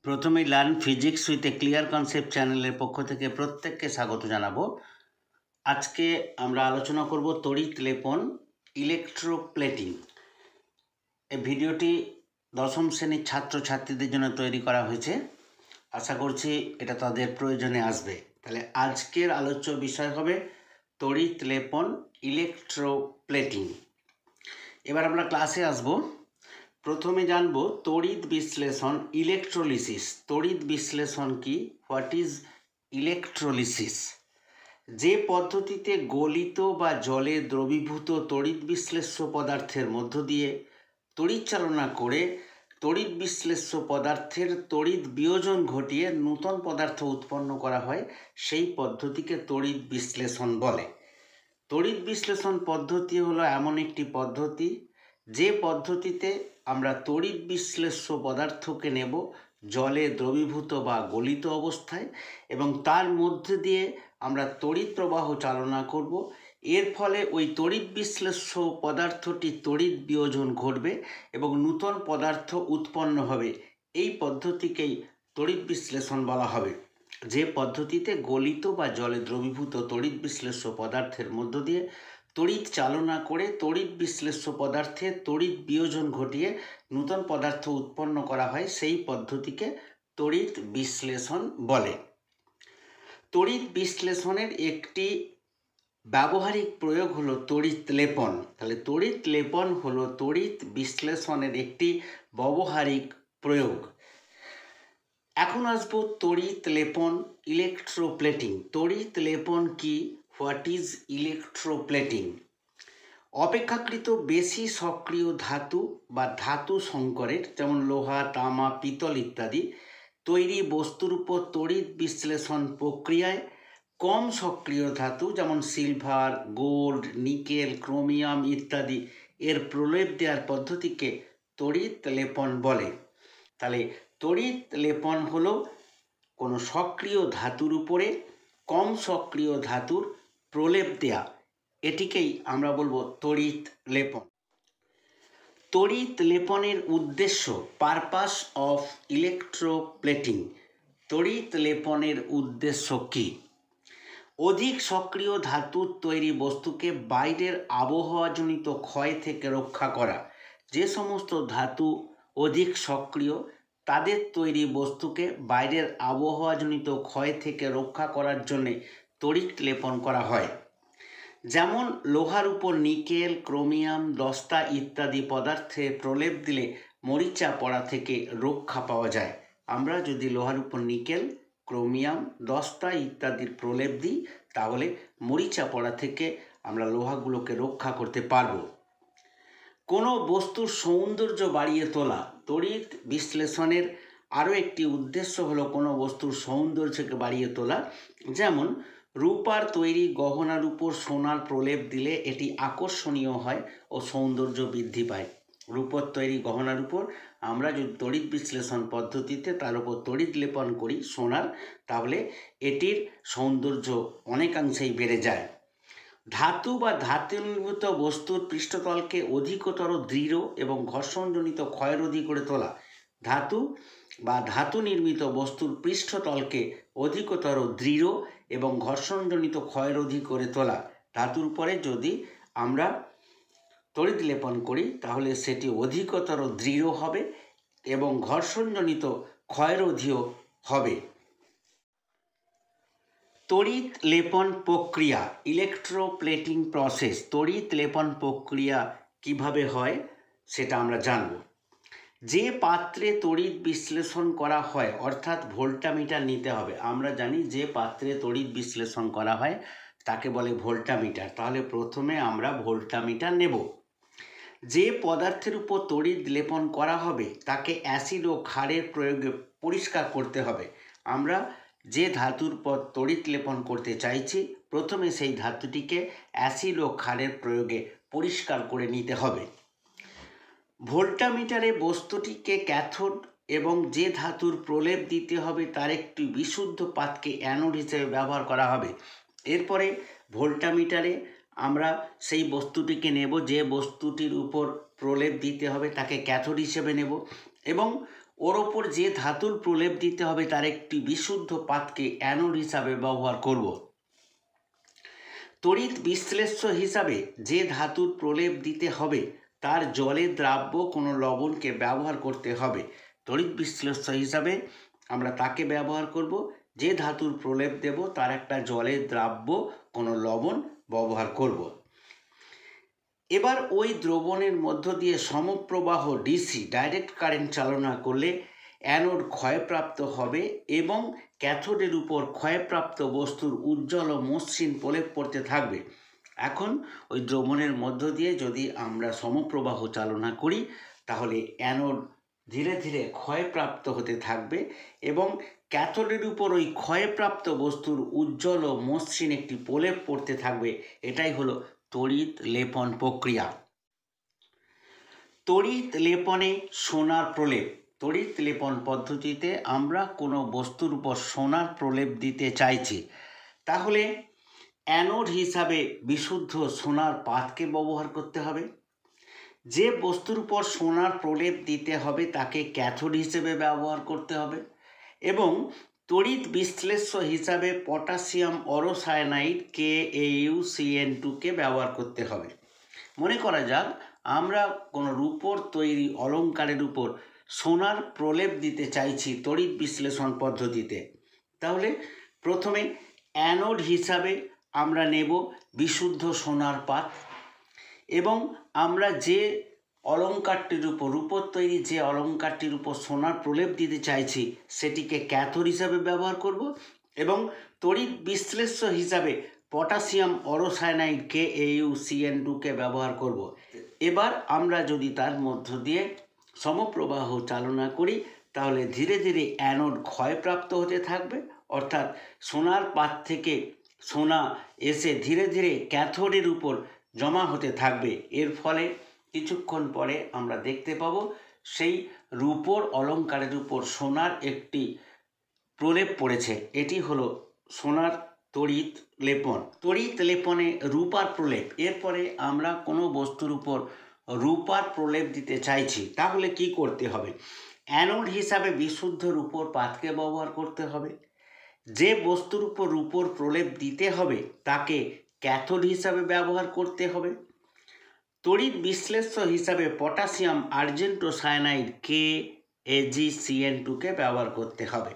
প্রথমেই learn physics with a clear concept চ্যানেলের পক্ষ থেকে প্রত্যেককে স্বাগত জানাবো। আজকে আমরা আলোচনা করব তড়িৎ লেপন, ইলেকট্রোপ্লেটিং। এই ভিডিওটি দশম শ্রেণীর ছাত্রছাত্রীদের জন্য তৈরি করা হয়েছে। আশা করছি এটা তাদের প্রয়োজনে আসবে। তাহলে আজকের আলোচ্য বিষয় হবে তড়িৎ লেপন, ইলেকট্রোপ্লেটিং। এবার আমরা ক্লাসে আসবো। প্রথমে জানব তড়িৎ বিশ্লেষণ, ইলেকট্রোলিসিস। তড়িৎ বিশ্লেষণ কি? What is electrolysis? যে পদ্ধতিতে গলিত বা জলে দ্রবীভূত তড়িৎ বিশ্লেষ্য পদার্থের মধ্য দিয়ে তড়িৎ চালনা করে তড়িৎ বিশ্লেষ্য পদার্থের তড়িৎ বিয়োজন ঘটিয়ে নূতন পদার্থ উৎপন্ন করা হয়, সেই পদ্ধতিকে তড়িৎ বিশ্লেষণ বলে। তড়িৎ বিশ্লেষণ পদ্ধতি হলো এমন একটি পদ্ধতি যে পদ্ধতিতে আমরা তড়িৎ বিশ্লেষ্য পদার্থকে নেব জলে দ্রবীভূত বা গলিত অবস্থায় এবং তার মধ্যে দিয়ে আমরা তড়িৎ প্রবাহ চালনা করব। এর ফলে ওই তড়িৎ বিশ্লেষ্য পদার্থটি তড়িৎ বিয়োজন ঘটবে এবং নূতন পদার্থ উৎপন্ন হবে। এই পদ্ধতিকেই তড়িৎ বিশ্লেষণ বলা হবে। যে পদ্ধতিতে গলিত বা জলে দ্রবীভূত তড়িৎ বিশ্লেষ্য পদার্থের মধ্য দিয়ে তড়িৎ চালনা করে তড়িৎ বিশ্লেষ্য পদার্থে তড়িৎ বিয়োজন ঘটিয়ে নূতন পদার্থ উৎপন্ন করা হয়, সেই পদ্ধতিকে তড়িৎ বিশ্লেষণ বলে। তড়িৎ বিশ্লেষণের একটি ব্যবহারিক প্রয়োগ হলো তড়িৎ লেপন। তাহলে তড়িৎ লেপন হলো তড়িৎ বিশ্লেষণের একটি ব্যবহারিক প্রয়োগ। এখন আসবো তড়িৎ লেপন, ইলেকট্রোপ্লেটিং। তড়িৎ লেপন কি? What is electroplating? অপেক্ষাকৃত বেশি সক্রিয় ধাতু বা ধাতু সংকরের, যেমন লোহা, তামা, পিতল ইত্যাদি তৈরি বস্তুর উপর তড়িৎ বিশ্লেষণ প্রক্রিয়ায় কম সক্রিয় ধাতু, যেমন সিলভার, গোল্ড, নিকেল, ক্রোমিয়াম ইত্যাদি এর প্রলেপ দেওয়ার পদ্ধতিকে তড়িৎ লেপন বলে। তাহলে তড়িৎ লেপন হলো কোনো সক্রিয় ধাতুর উপরে কম সক্রিয় ধাতুর প্রলেপ দেয়া, এটিকেই আমরা বলবো তড়িৎ লেপন। তড়িৎ লেপনের উদ্দেশ্য, পারপাস অফ ইলেকট্রোপ্লেটিং। তড়িৎ লেপনের উদ্দেশ্য কি? অধিক সক্রিয় ধাতুর তৈরি বস্তুকে বাইরের আবহাওয়াজনিত ক্ষয় থেকে রক্ষা করা। যে সমস্ত ধাতু অধিক সক্রিয় তাদের তৈরি বস্তুকে বাইরের আবহাওয়াজনিত ক্ষয় থেকে রক্ষা করার জন্যে তড়িৎ লেপন করা হয়। যেমন লোহার উপর নিকেল, ক্রোমিয়াম, দস্তা ইত্যাদি পদার্থে প্রলেপ দিলে মরিচা পড়া থেকে রক্ষা পাওয়া যায়। আমরা যদি লোহার উপর নিকেল, ক্রোমিয়াম, দস্তা ইত্যাদির প্রলেপ দিই তাহলে মরিচা পড়া থেকে আমরা লোহাগুলোকে রক্ষা করতে পারবো। কোনো বস্তুর সৌন্দর্য বাড়িয়ে তোলা। তড়িৎ বিশ্লেষণের আরও একটি উদ্দেশ্য হলো কোনো বস্তুর সৌন্দর্যকে বাড়িয়ে তোলা। যেমন রূপার তৈরি গহনার উপর সোনার প্রলেপ দিলে এটি আকর্ষণীয় হয় ও সৌন্দর্য বৃদ্ধি পায়। রূপর তৈরি গহনার উপর আমরা যদি তড়িৎ বিশ্লেষণ পদ্ধতিতে তার উপর তড়িৎ লেপন করি সোনার, তাহলে এটির সৌন্দর্য অনেকাংশেই বেড়ে যায়। ধাতু বা ধাতু নির্মিত বস্তুর পৃষ্ঠতলকে অধিকতর দৃঢ় এবং ঘর্ষণজনিত ক্ষয়রোধী করে তোলা। ধাতু বা ধাতু নির্মিত বস্তুর পৃষ্ঠতলকে অধিকতর দৃঢ় এবং ঘর্ষণজনিত ক্ষয়রোধী করে তোলা। ধাতুর উপরে যদি আমরা তড়িৎ লেপন করি তাহলে সেটি অধিকতর দৃঢ় হবে এবং ঘর্ষণজনিত ক্ষয়রোধীও হবে। তড়িৎ লেপন প্রক্রিয়া, ইলেকট্রোপ্লেটিং প্রসেস। তড়িৎ লেপন প্রক্রিয়া কিভাবে হয় সেটা আমরা জানব। যে পাত্রে তড়িৎ বিশ্লেষণ করা হয়, অর্থাৎ ভোল্টামিটার নিতে হবে। আমরা জানি যে পাত্রে তড়িৎ বিশ্লেষণ করা হয় তাকে বলে ভোল্টামিটার। তাহলে প্রথমে আমরা ভোল্টামিটার নেব। যে পদার্থের উপর তড়িৎ লেপন করা হবে তাকে অ্যাসিড ও ক্ষারের প্রয়োগে পরিষ্কার করতে হবে। আমরা যে ধাতুর পর তড়িৎ লেপন করতে চাইছি প্রথমে সেই ধাতুটিকে অ্যাসিড ও ক্ষারের প্রয়োগে পরিষ্কার করে নিতে হবে। ভোল্টামিটারে বস্তুটিকে ক্যাথোড এবং যে ধাতুর প্রলেপ দিতে হবে তার একটি বিশুদ্ধ পাতকে অ্যানোড হিসেবে ব্যবহার করা হবে। এরপরে ভোল্টামিটারে আমরা সেই বস্তুটিকে নেব, যে বস্তুটির উপর প্রলেপ দিতে হবে তাকে ক্যাথোড হিসেবে নেব এবং ওর ওপর যে ধাতুর প্রলেপ দিতে হবে তার একটি বিশুদ্ধ পাতকে অ্যানোড হিসাবে ব্যবহার করব। তড়িৎ বিশ্লেষ্য হিসাবে যে ধাতুর প্রলেপ দিতে হবে তার জলে দ্রাব্য কোনো লবণকে ব্যবহার করতে হবে। তড়িৎ বিশ্লেষ্য হিসাবে আমরা তাকে ব্যবহার করব যে ধাতুর প্রলেপ দেব তার একটা জলে দ্রাব্য কোনো লবণ ব্যবহার করব। এবার ওই দ্রবণের মধ্য দিয়ে সমপ্রবাহ ডিসি ডাইরেক্ট কারেন্ট চালনা করলে অ্যানোড ক্ষয়প্রাপ্ত হবে এবং ক্যাথোডের উপর ক্ষয়প্রাপ্ত বস্তুর উজ্জ্বল ও মসৃণ প্রলেপ পড়তে থাকবে। এখন ওই দ্রবণের মধ্য দিয়ে যদি আমরা সমপ্রবাহ চালনা করি তাহলে অ্যানোড ধীরে ধীরে ক্ষয়প্রাপ্ত হতে থাকবে এবং ক্যাথোডের উপর ওই ক্ষয়প্রাপ্ত বস্তুর উজ্জ্বল ও মসৃণ একটি প্রলেপ পড়তে থাকবে। এটাই হলো তড়িৎ লেপন প্রক্রিয়া। তড়িৎ লেপনে সোনার প্রলেপ। তড়িৎ লেপন পদ্ধতিতে আমরা কোনো বস্তুর উপর সোনার প্রলেপ দিতে চাইছি, তাহলে অ্যানোড হিসাবে বিশুদ্ধ সোনার পাতকে ব্যবহার করতে হবে। যে বস্তুর উপর সোনার প্রলেপ দিতে হবে তাকে ক্যাথোড হিসেবে ব্যবহার করতে হবে এবং তড়িৎ বিশ্লেষ্য হিসাবে পটাশিয়াম অরোসায়ানাইড KaUCN2কে ব্যবহার করতে হবে। মনে করা যাক আমরা কোনো রূপোর তৈরি অলঙ্কারের উপর সোনার প্রলেপ দিতে চাইছি তড়িৎ বিশ্লেষণ পদ্ধতিতে, তাহলে প্রথমে অ্যানোড হিসাবে আমরা নেব বিশুদ্ধ সোনার পাত এবং আমরা যে অলঙ্কারটির উপর রূপোর তৈরি যে অলঙ্কারটির উপর সোনার প্রলেপ দিতে চাইছি সেটিকে ক্যাথোড হিসাবে ব্যবহার করব এবং তড়িৎ বিশ্লেষ্য হিসাবে পটাশিয়াম অরোসায়ানাইড KaUCN2কে ব্যবহার করব। এবার আমরা যদি তার মধ্য দিয়ে সমপ্রবাহ চালনা করি তাহলে ধীরে ধীরে অ্যানোড ক্ষয়প্রাপ্ত হতে থাকবে, অর্থাৎ সোনার পাত থেকে সোনা এসে ধীরে ধীরে ক্যাথোডের উপর জমা হতে থাকবে। এর ফলে কিছুক্ষণ পরে আমরা দেখতে পাবো সেই রূপোর অলঙ্কারের উপর সোনার একটি প্রলেপ পড়েছে। এটি হলো সোনার তড়িৎ লেপন। তড়িৎ লেপনে রূপার প্রলেপ। এরপরে আমরা কোনো বস্তুর উপর রূপার প্রলেপ দিতে চাইছি, তাহলে কি করতে হবে? অ্যানোড হিসাবে বিশুদ্ধ রূপোর পাতকে ব্যবহার করতে হবে। যে বস্তুর উপর রূপোর প্রলেপ দিতে হবে তাকে ক্যাথোড হিসাবে ব্যবহার করতে হবে। তড়িৎ বিশ্লেষ্য হিসাবে পটাশিয়াম আর্জেন্টোসায়ানাইড KAgCN2কে ব্যবহার করতে হবে।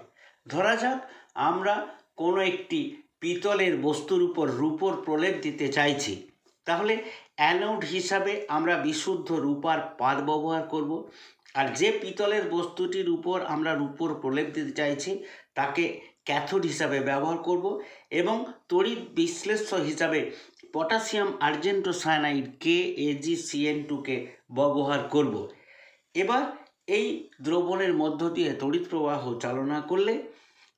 ধরা যাক আমরা কোনো একটি পিতলের বস্তুর উপর রূপোর প্রলেপ দিতে চাইছি, তাহলে অ্যানোড হিসাবে আমরা বিশুদ্ধ রূপার পাত ব্যবহার করব আর যে পিতলের বস্তুটির উপর আমরা রূপোর প্রলেপ দিতে চাইছি তাকে ক্যাথোড হিসাবে ব্যবহার করব এবং তড়িৎ বিশ্লেষ্য হিসাবে পটাশিয়াম আর্জেন্টোসায়ানাইড KAgCN2কে ব্যবহার করব। এবার এই দ্রবণের মধ্য দিয়ে তড়িৎ প্রবাহ চালনা করলে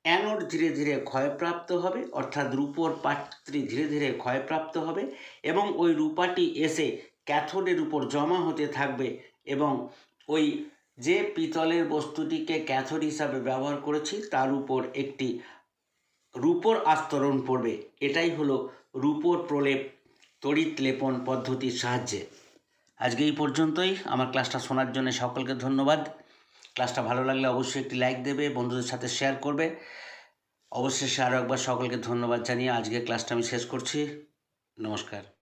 অ্যানোড ধীরে ধীরে ক্ষয়প্রাপ্ত হবে, অর্থাৎ রূপোর পাতটি ধীরে ধীরে ক্ষয়প্রাপ্ত হবে এবং ওই রূপাটি এসে ক্যাথোডের উপর জমা হতে থাকবে এবং ওই যে পিতলের বস্তুটিকে ক্যাথোড হিসাবে ব্যবহার করেছি তার উপর একটি রূপোর আস্তরণ পড়বে। এটাই হলো রূপোর প্রলেপ তড়িৎ লেপন পদ্ধতির সাহায্যে। আজকে এই পর্যন্তই। আমার ক্লাসটা শোনার জন্য সকলকে ধন্যবাদ। ক্লাসটা ভালো লাগলে অবশ্যই একটি লাইক দেবে, বন্ধুদের সাথে শেয়ার করবে। অবশেষে আরও একবার সকলকে ধন্যবাদ জানিয়ে আজকে ক্লাসটা আমি শেষ করছি। নমস্কার।